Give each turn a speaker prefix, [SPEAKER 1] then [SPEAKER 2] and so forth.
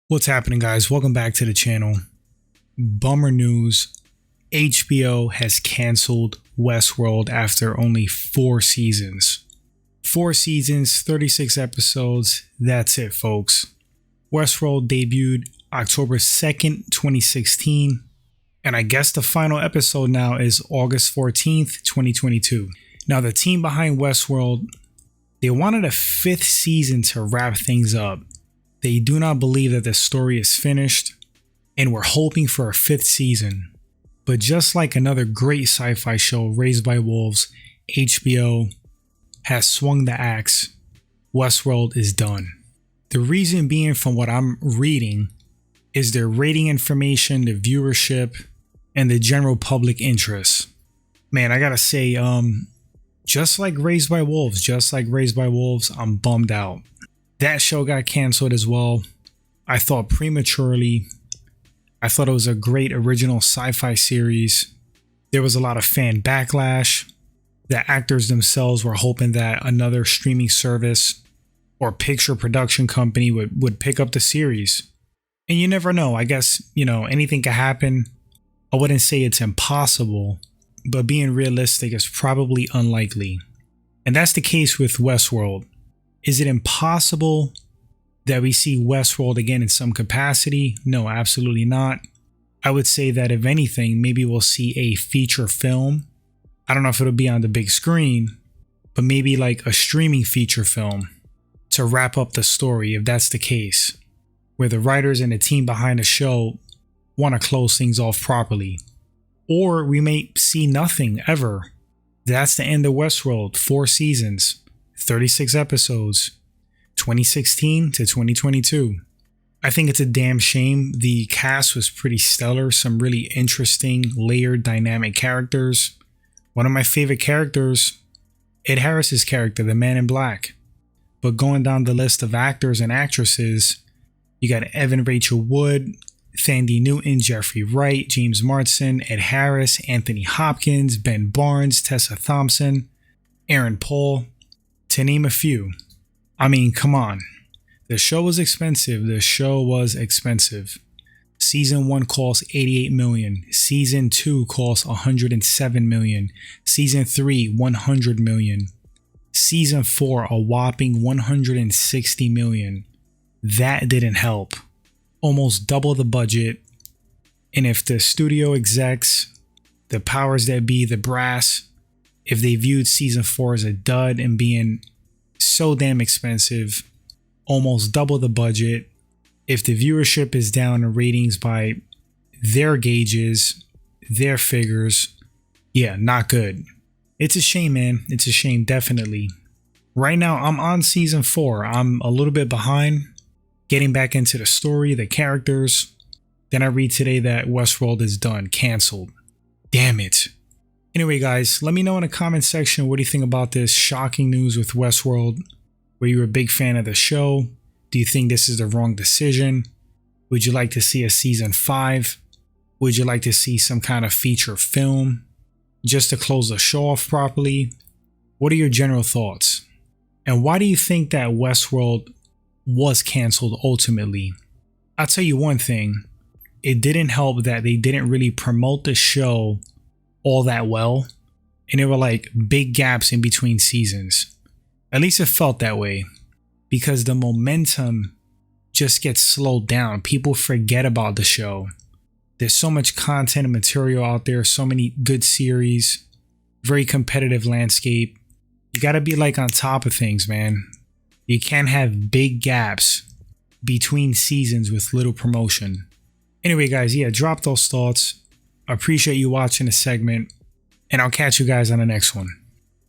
[SPEAKER 1] What's happening, guys? Welcome back to the channel. Bummer news. HBO has canceled Westworld after only 4 seasons. 4 seasons, 36 episodes. That's it, folks. Westworld debuted October 2nd, 2016. And I guess the final episode now is August 14th, 2022. Now, the team behind Westworld, they wanted a 5th season to wrap things up. They do not believe that the story is finished, and we're hoping for a 5th season. But just like another great sci-fi show, Raised by Wolves, HBO has swung the axe. Westworld is done. The reason being, from what I'm reading, is their rating information, the viewership, and the general public interest. Man, I gotta say, just like Raised by Wolves, I'm bummed out. That show got canceled as well. I thought prematurely. I thought it was a great original sci-fi series. There was a lot of fan backlash. The actors themselves were hoping that another streaming service or picture production company would pick up the series. And you never know. I guess, anything could happen. I wouldn't say it's impossible, but being realistic is probably unlikely. And that's the case with Westworld. Is it impossible that we see Westworld again in some capacity? No, absolutely not. I would say that if anything, maybe we'll see a feature film. I don't know if it'll be on the big screen, but maybe like a streaming feature film to wrap up the story, if that's the case, where the writers and the team behind the show want to close things off properly. Or we may see nothing ever. That's the end of Westworld. 4 seasons, 36 episodes, 2016 to 2022. I think it's a damn shame. The cast was pretty stellar. Some really interesting, layered, dynamic characters. One of my favorite characters, Ed Harris's character, the Man in Black. But going down the list of actors and actresses, you got Evan Rachel Wood, Thandie Newton, Jeffrey Wright, James Marsden, Ed Harris, Anthony Hopkins, Ben Barnes, Tessa Thompson, Aaron Paul, to name a few. I mean, come on. The show was expensive. Season 1 cost $88 million. Season 2 cost $107 million. Season 3, $100 million. Season 4, a whopping $160 million. That didn't help. Almost double the budget. And if the studio execs, the powers that be, the brass, if they viewed season 4 as a dud and being so damn expensive, almost double the budget, if the viewership is down in ratings by their gauges, their figures, yeah, not good. It's a shame, man. It's a shame, definitely. Right now, I'm on season 4. I'm a little bit behind, getting back into the story, the characters. Then I read today that Westworld is done, canceled. Damn it. Anyway, guys, let me know in the comment section, what do you think about this shocking news with Westworld? Were you a big fan of the show? Do you think this is the wrong decision? Would you like to see a season 5? Would you like to see some kind of feature film just to close the show off properly? What are your general thoughts? And why do you think that Westworld was canceled ultimately? I'll tell you one thing. It didn't help that they didn't really promote the show all that well. And there were like big gaps in between seasons. At least it felt that way. Because the momentum just gets slowed down. People forget about the show. There's so much content and material out there. So many good series. Very competitive landscape. You gotta be like on top of things, man. You can't have big gaps between seasons with little promotion. Anyway, guys, yeah, drop those thoughts. I appreciate you watching the segment, and I'll catch you guys on the next one.